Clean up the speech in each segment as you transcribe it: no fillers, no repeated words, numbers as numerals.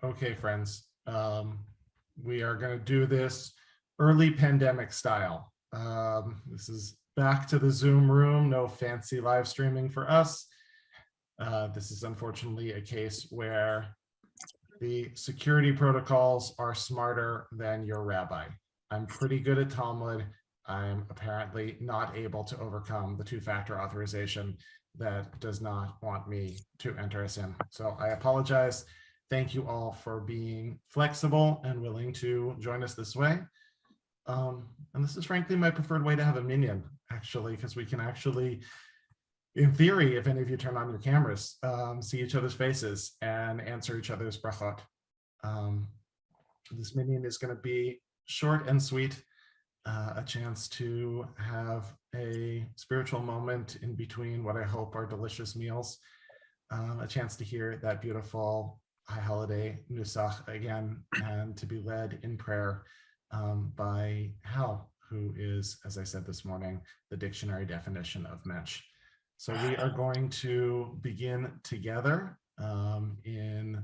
Okay, friends, we are going to do this early pandemic style. This is back to the Zoom room, no fancy live streaming for us. This is unfortunately a case where the security protocols are smarter than your rabbi. I'm pretty good at Talmud. I'm apparently not able to overcome the two-factor authorization that does not want me to enter us in. So I apologize. Thank you all for being flexible and willing to join us this way. And this is frankly my preferred way to have a minyan, actually, because we can actually, in theory, if any of you turn on your cameras, see each other's faces and answer each other's brachot. This minyan is going to be short and sweet, a chance to have a spiritual moment in between what I hope are delicious meals, a chance to hear that beautiful high holiday nusach again, and to be led in prayer by Hal, who is, as I said this morning, the dictionary definition of mensch. So we are going to begin together in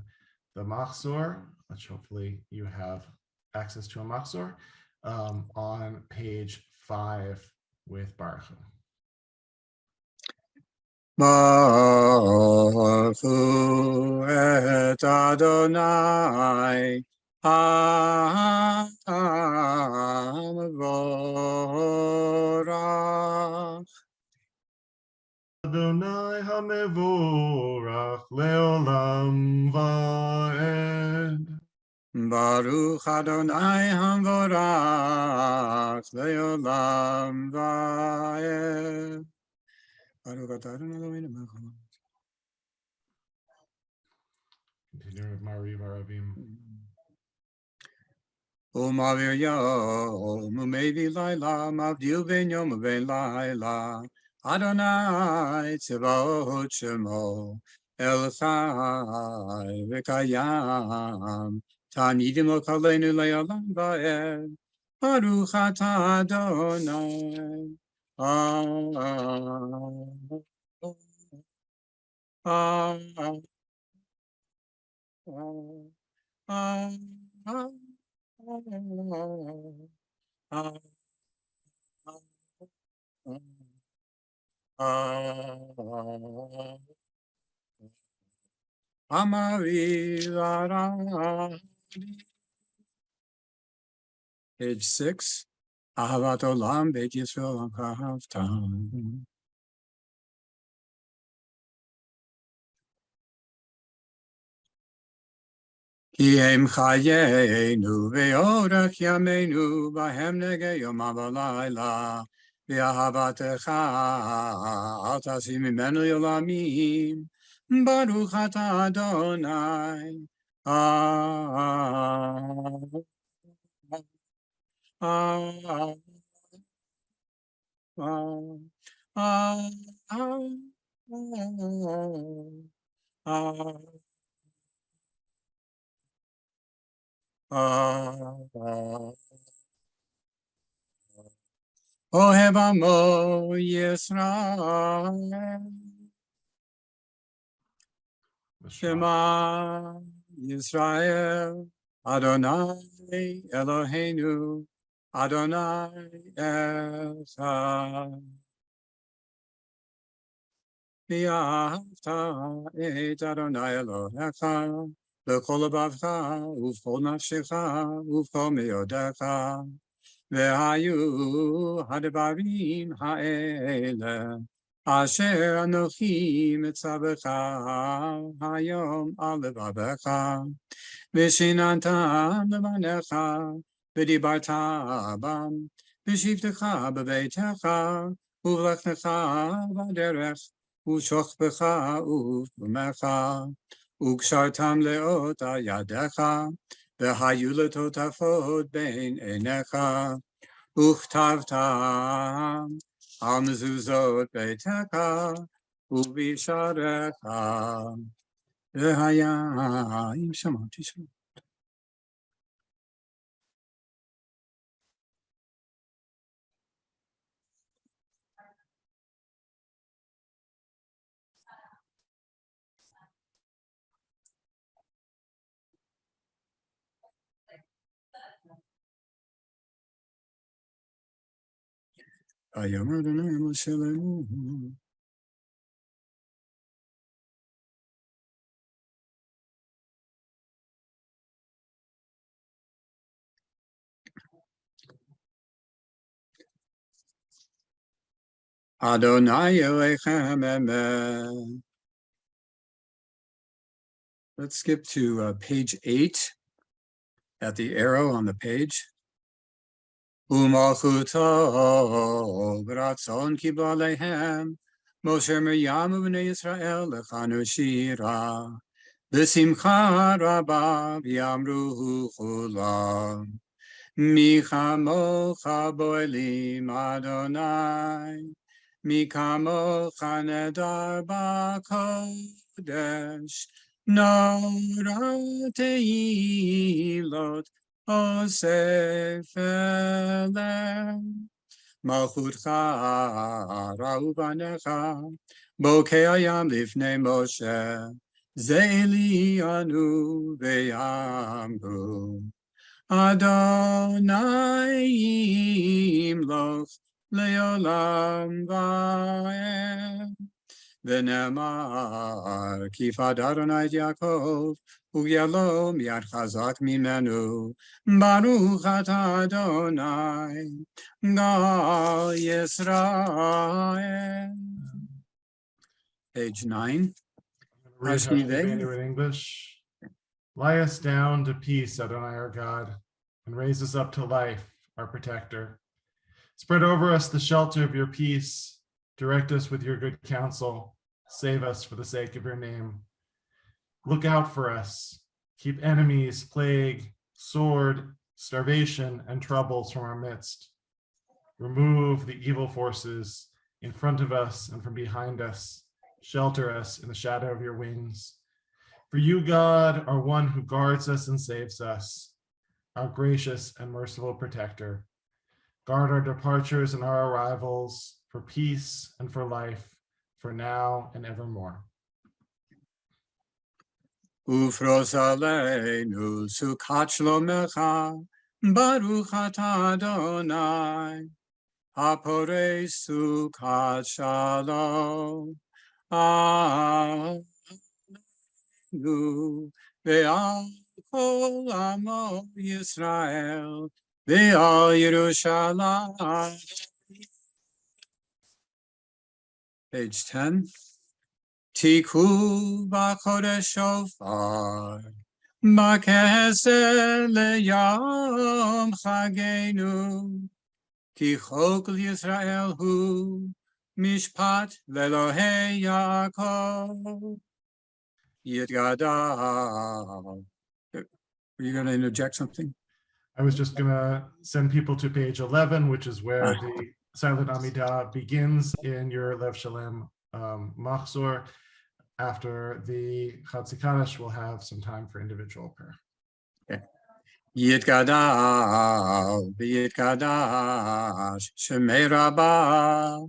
the machzor, which hopefully you have access to a machzor, on page 5 with Baruch Hu. Baruch Hu et Adonai HaMevorach. Adonai HaMevorach leolam va'ed. Baruch Adonai HaMevorach leolam va'ed. Baruch Adonai Eloheinu melech haolam. Continue with Mari Varavim. Umavir yom umevi laila mavdil ben yom ben laila Adonai tzivot shemo el chai v'kayam tamidim lo kaleinu le'olam va'ed Baruch atah Adonai Page 6. Ahavat olam beit Yisrael ahavtam. Ki em chayenu ve'orach yameinu b'hem nege yom ha'valayla v'ahavatecha al tasi mimenu yolamim Baruch atah Adonai Ohev amo Yisrael Shema Yisrael Adonai Eloheinu Adonai Echad V'ahavta et Adonai Elohecha B'kol lebavcha u'v'kol nafshecha u'v'kol me'odecha Ve'hayu ha'devarim ha'ele Asher anochi mitzavecha hayom al levavecha V'shinantam levanecha v'dibarta bam v'shivtecha b'beitecha u'v'lechnecha b'derech u'shochbecha u'v'mecha u'kshartam leot al yadecha v'hayu letotafot bein einecha u'chtavtam al mezuzot beitecha u'visharecha v'hayim shamati shalom. Vayamar Adonai Moshe Le'emor. Adonai Elechem Emet. Let's skip to page 8 at the arrow on the page. Umalchuto b'ratzon kibla lehem Moshe Miriam u'bnei Yisrael lechanu shira b'simcha rabba v'yamru chulam mi chamocha bo'elim Adonai mi kamocha nedar b'kodesh Nora teilot Osefele Malchutcha Raubanecha Bokei Hayam Lifnei Moshe Zeili Anu Ve'amru Adonai Yimloch Leolam Va'em V'nemar Kifad Adonai Yaakov U'yalom Yad Chazak Mimenu Baruch Atah Adonai Gal Yisrael. Page 9. Read Hashivenu in English. Lie us down to peace, Adonai our God, and raise us up to life, our protector. Spread over us the shelter of your peace. Direct us with your good counsel. Save us for the sake of your name. Look out for us. Keep enemies, plague, sword, starvation, and troubles from our midst. Remove the evil forces in front of us and from behind us. Shelter us in the shadow of your wings. For you, God, are one who guards us and saves us, our gracious and merciful protector. Guard our departures and our arrivals for peace and for life, for now and evermore. Ufros aleinu sukat shlomecha, Baruch atah Adonai, haporei sukat shalom. Anu ve'al kol amo Yisrael, ve'al Yerushalayim. Page 10. Tiku b'chodesh shofar, b'keser leyom chagenu, ki chok Yisrael hu, mishpat lelohei Yaakov. Yitgadal. Are you going to interject something? I was just going to send people to page 11, which is where the silent Amidah begins in your Lev Shalem Machzor. After the Chatzi Kaddish, we'll have some time for individual prayer. Okay. Yitgadal, v'yitkadash, shemei rabbah,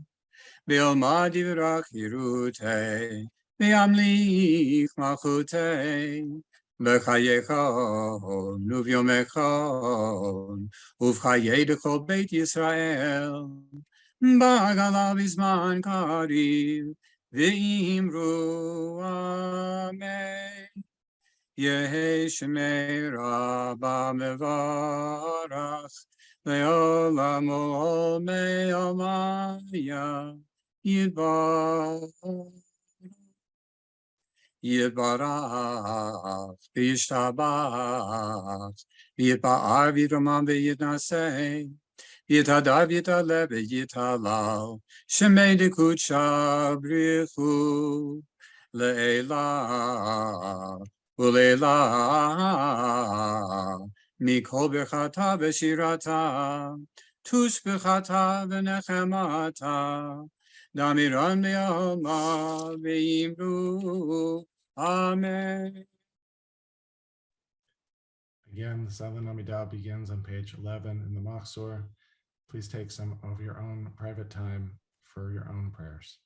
v'yomad yivrach yirutei, v'yamlich malchutei, v'chayechon, u'vyomechon, u'v'chayei dechol beit Yisrael, b'agalav bizman kariv, v'imru amen. Yehi Shemei Rabba Mevarach Le'olam Olmei Omaya Yidbarach V'yishtabach V'yidba'ar V'yidroman V'yidnasei V'yidhadar V'yidaleh V'yidhalal Shemei Dekutsha Brichu Le'elah Ulela Mikol Bechata Beshirata Tush Bechata V'nechemata Damiran Be'alma Ve'imru Amen. Again, the silent Amidah begins on page 11 in the Machzor. Please take some of your own private time for your own prayers.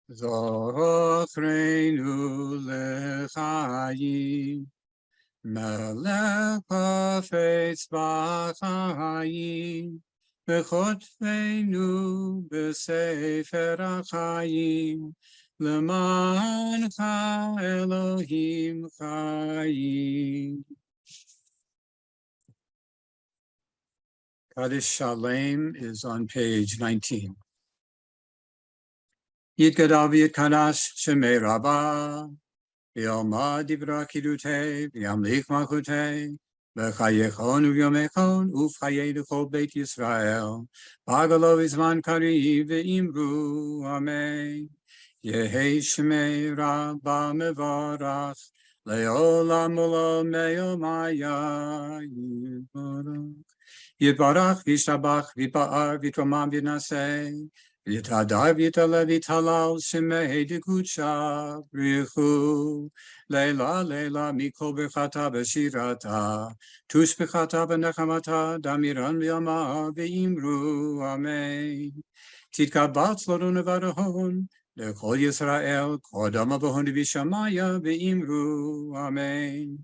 Zochreinu lechayim, Melech hafetz b'chayim, V'chotfeinu b'sefer hachayim, L'mancha Elohim chayim. Kaddish Shalem is on page 19. Yitkadav Yitkadash Shemei Rabbah, V'yomad Divra Kidutei, V'yamlich Malchutei, V'chayechon U'yomechon, U'fchayei L'chol Beit Yisrael, V'agalo V'zman Kariv V'imru, Amen. Yehei Shemei Rabbah Mevarach, Le'olam Olam Me'omaya Yivarach. Yitbarach, Yishabach, Yitba'ar, Yitromam, Yitnaseh, Yitadar, Yitala, Yitalal, Shemei, Dikucha, Richu, Leila, Leila, Mikol, Bechata, Beshirata, Tush Bechata, Benechamata, Damiran, Vyama, Veimru, Amen. Titkabat, Slorun, Varahon, Lekol Yisrael, Kodama, Bahon, Vishamaya, Veimru, Amen.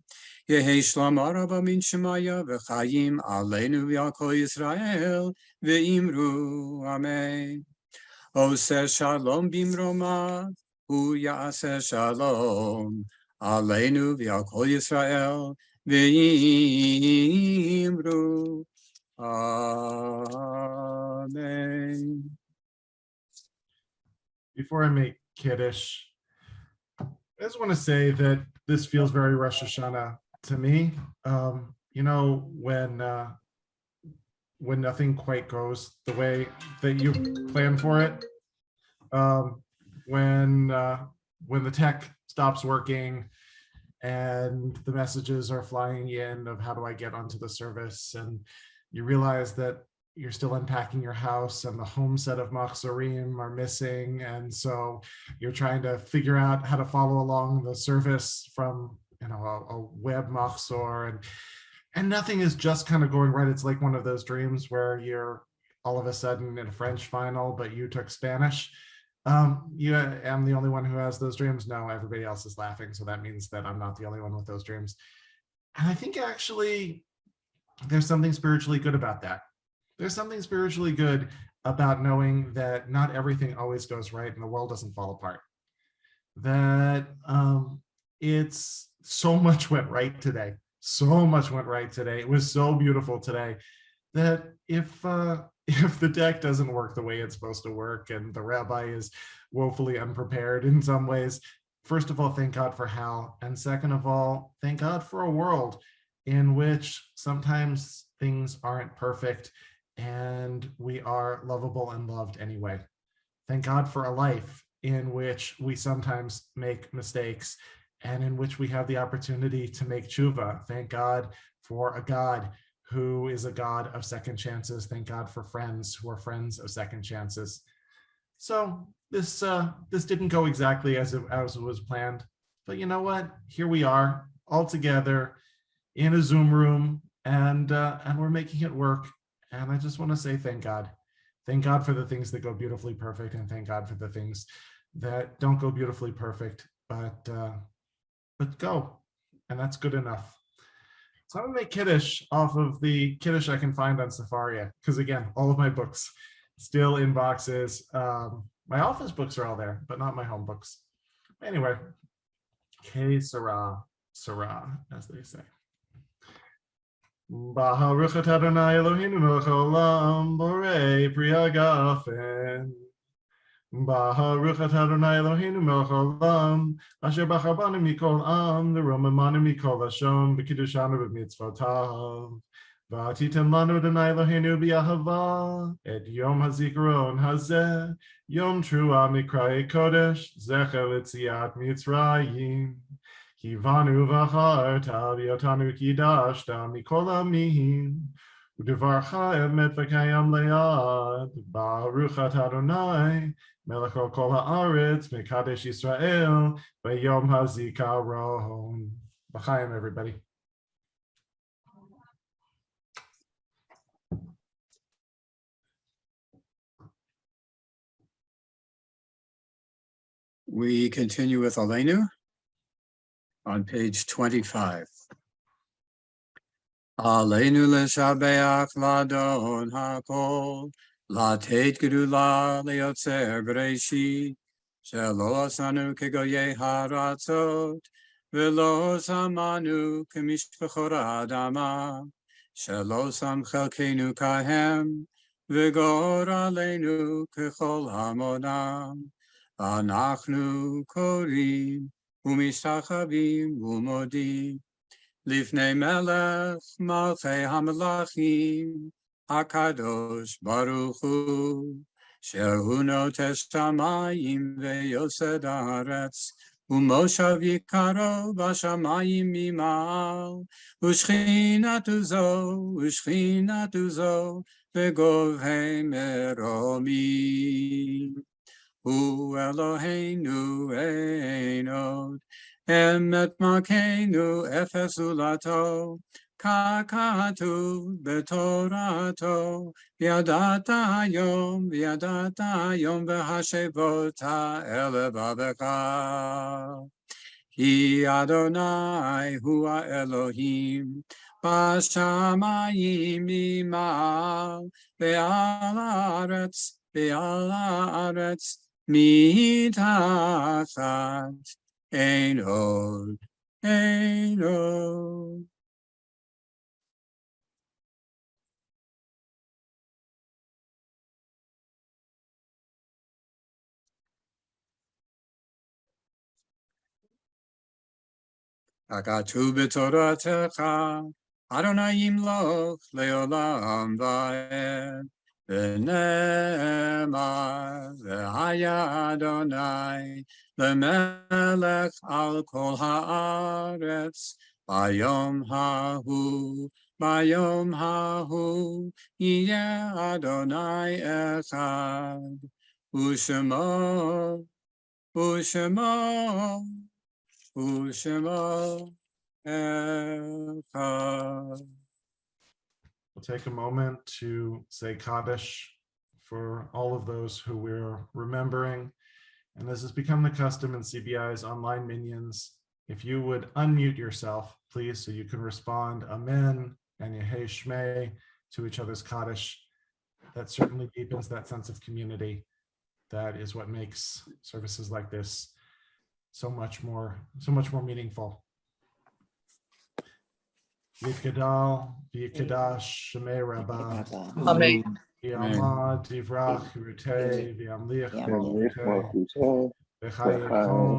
Yehi Shlam Araba min Shemaya v'chayim aleinu v'yakol Yisrael v'imru Amen. Oseh Shalom bimroma hu ya'aseh Shalom aleinu v'yakol Yisrael v'imru Amen. Before I make Kiddush, I just want to say that this feels very Rosh Hashanah to me. When nothing quite goes the way that you plan for it, when the tech stops working and the messages are flying in of how do I get onto the service, and you realize that you're still unpacking your house and the home set of machzorim are missing, and so you're trying to figure out how to follow along the service from a web machzor, and nothing is just kind of going right. It's like one of those dreams where you're all of a sudden in a French final, but you took Spanish. You am the only one who has those dreams. No, everybody else is laughing, so that means that I'm not the only one with those dreams. And I think actually there's something spiritually good about that. There's something spiritually good about knowing that not everything always goes right and the world doesn't fall apart. That it's so much went right today. So much went right today. It was so beautiful today that if the deck doesn't work the way it's supposed to work and the rabbi is woefully unprepared in some ways, first of all, thank God for Hal. And second of all, thank God for a world in which sometimes things aren't perfect and we are lovable and loved anyway. Thank God for a life in which we sometimes make mistakes and in which we have the opportunity to make tshuva. Thank God for a God who is a God of second chances. Thank God for friends who are friends of second chances. So this didn't go exactly as it was planned, but you know what? Here we are all together in a Zoom room, and we're making it work. And I just want to say thank God. Thank God for the things that go beautifully perfect, and thank God for the things that don't go beautifully perfect, but go, and that's good enough. So I'm gonna make Kiddush off of the Kiddush I can find on Safari, because again, all of my books still in boxes. My office books are all there, but not my home books. Anyway, K Sarah, as they say. Baruch atah Adonai Eloheinu melech haolam borei pri hagafen. Baruch atah Adonai Eloheinu melech haolam asher bachar banu mikol am v'romamanu mikol lashon v'kiddushanu b'mitzvotav. V'atitem lanu Adonai Eloheinu b'yahava et yom hazikaron hazeh yom trua mikra'ei kodesh zecher l'tziat Mitzrayim. Kivanu v'charta v'yotanu kidashta mikol amim u'devarcha emet v'kayam le'ad. Baruch atah Adonai melech kol haaretz mekadesh Yisrael v'yom hazikaron. B'chaim, everybody. We continue with Aleinu on page 25. Aleinu leshabeach ladon hakol, latet gedula leotzer bereishit, shelo asanu kegoye haratzot, velo samanu kemishpachot adama, shelo sam chelkenu kahem, v'gor aleinu kechol hamonam, anachnu korim, umishachavim umodim, Lifnei melech malchei hamelachim, hakadosh baruch hu, shehu notes shamayim veyosed haaretz, umoshav yikaro bashamayim mimal, ushchinatu zo, vegovhei meromim. Hu Eloheinu einod, emet makenu efesulato, kakatu betorato, viadata yom v'hashevota elevabecha. Ki Adonai hua Elohim, bashamayim imal, ve'al haaretz, mitachat, ein od. Agatu b'toratecha, Adonai yimloch leolam va'ed. V'ne'emar v'haya Adonai lemelech al kol haaretz bayom hahu yeh Adonai echad u'shemo echad. We'll take a moment to say Kaddish for all of those who we're remembering. And this has become the custom in CBI's online minions. If you would unmute yourself, please, so you can respond Amen and Yehei Shmei to each other's Kaddish. That certainly deepens that sense of community. That is what makes services like this so much more meaningful. Yitgadal, Yikadash, Shemei Rabbah, Amen. Yamad, Divrach, Rutei, Yamlich, Rutei, V'chayechon,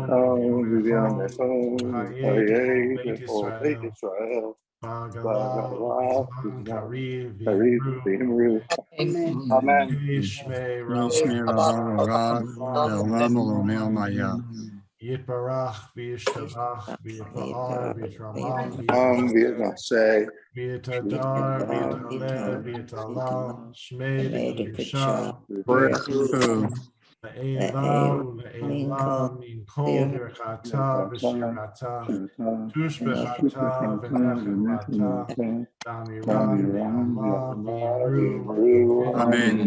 V'chayei, Beit Yisrael, Ba'galah, B'zman Kariv, V'yimru, Amen. Yishmei Rabba, Yitbarach, V'yishtabach, V'yitba'ar, V'yitramam, V'yitnaseh, V'yitadar, V'yitaleh, V'yitalal, Shmei V'yisha, Le'ela, Min Kol Birchata, V'shirata, Tush B'chata, V'nechemata, Damira, V'yama, V'yimru, Amen.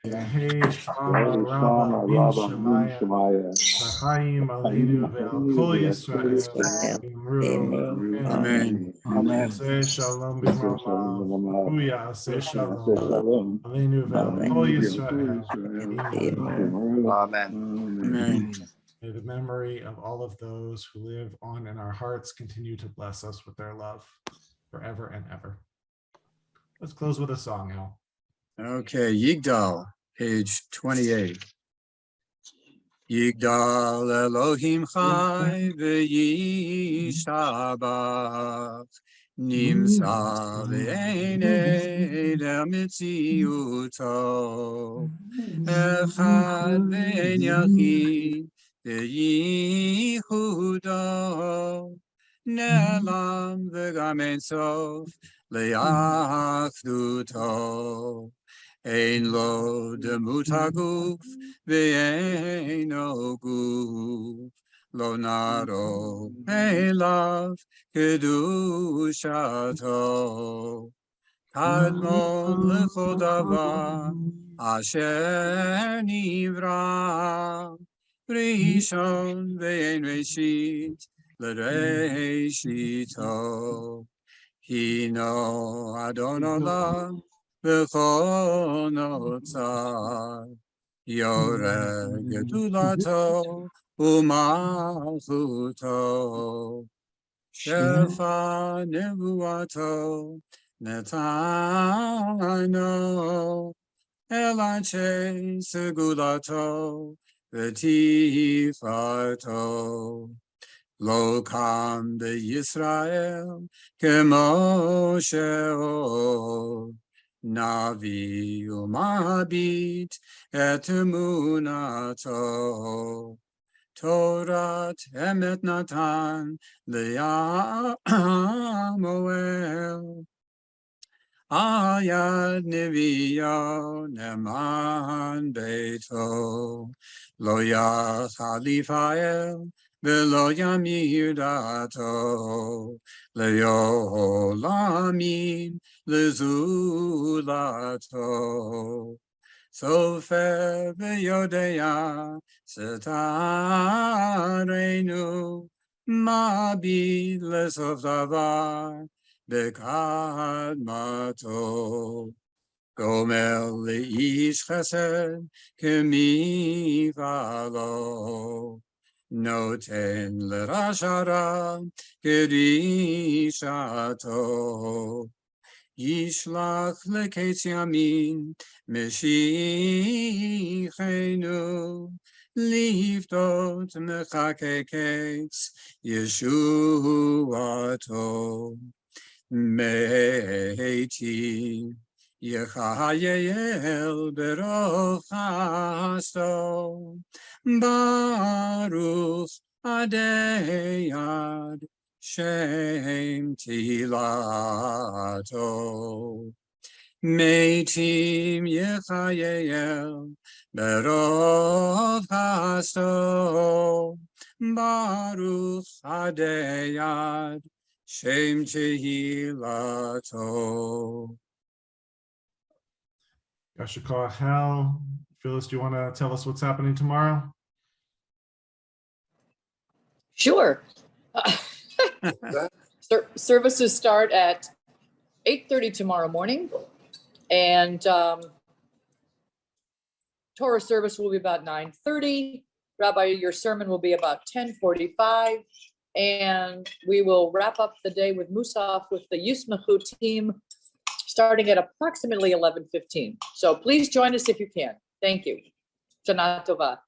Yehei Shama Rabba Min Shemaya, L'chaim Aleinu Ve'al Kol Yisrael, V'yimru, Amen. Yaseh Shalom B'mamav, Hu Yaseh Shalom, Aleinu Ve'al Kol Yisrael, V'yimru. Amen. Amen. May the memory of all of those who live on in our hearts continue to bless us with their love forever and ever. Let's close with a song, Al. Okay, Yigdal, page 28. Yigdal Elohim Chai v'yishtabach, nimsa v'einei le'mitziuto, echad v'ein yachid v'yichudo, ne'elam v'gam ein sof le'achduto. Ein lo demut haguf ve'eino guf, lo naro elav kedushato, kadmon lechol davar asher nivra, Rishon ve'en reshit l'reshito. Hino Adon Olam v'chol notzar. Yoreh gedulato u'malchuto. Shefa nevuato netano. Elanche segulato v'tifato. Lo kam beYisrael kemoshe Navi umabit et emunato. Torat emet natan le'amoel. Ayad neviyo neman beito. Lo yachal Yifa'el v'lo yamir dato. Le'olamim lezulato. Sofer v'yodea setarenu. Ma'abid lesof davar b'kadmato. Gomer le'ish chesed kemifalo. Noten l'rashara kerishato. Yishlach leketz yamin meshichenu. Liftot mechakeketz Yeshuato. Meiti Yechayel Beroch Hasto. Baruch Adeyad Shem Tilato. Meitim Yechayel Beroch Hasto. Baruch Adeyad Shem Tehilato. Yashikar Hal. Phyllis, do you want to tell us what's happening tomorrow? Sure. Services start at 8:30 tomorrow morning, and Torah service will be about 9:30. Rabbi, your sermon will be about 10:45, and we will wrap up the day with Musaf with the Yismachu team starting at approximately 11:15. So please join us if you can. Thank you. Shana Tova.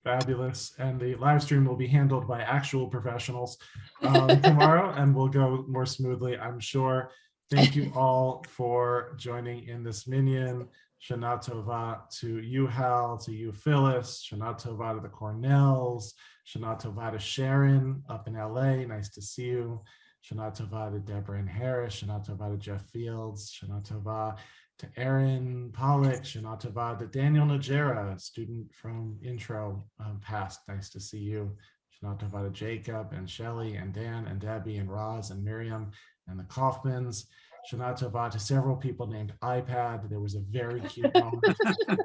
Fabulous. And the live stream will be handled by actual professionals tomorrow, and will go more smoothly, I'm sure. Thank you all for joining in this minyan. Shana Tova to you, Hal, to you, Phyllis. Shana Tova to the Cornells. Shana Tova to Sharon up in LA. Nice to see you. Shana Tova to Deborah and Harris. Shana Tova to Jeff Fields. Shana Tova to Aaron Pollock. Shana Tova to Daniel Najera, a student from intro past. Nice to see you. Shana Tova to Jacob and Shelly and Dan and Debbie and Roz and Miriam and the Kaufmans. Shana Tova to several people named iPad. There was a very cute moment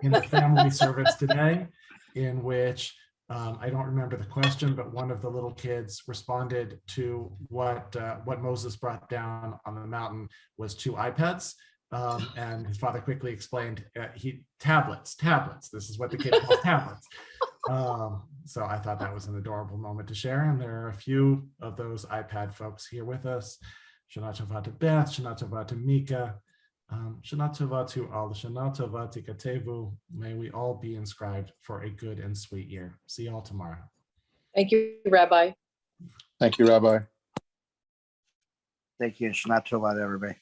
in the family service today in which I don't remember the question, but one of the little kids responded to what Moses brought down on the mountain was 2 iPads. And his father quickly explained, tablets. This is what the kid calls tablets. So I thought that was an adorable moment to share. And there are a few of those iPad folks here with us. Shana Tova to Beth, Shana Tova to Mika, Shana Tova to all, Shana Tova to Katevu. May we all be inscribed for a good and sweet year. See you all tomorrow. Thank you, Rabbi. Thank you, Rabbi. Thank you. Shana Tova to everybody.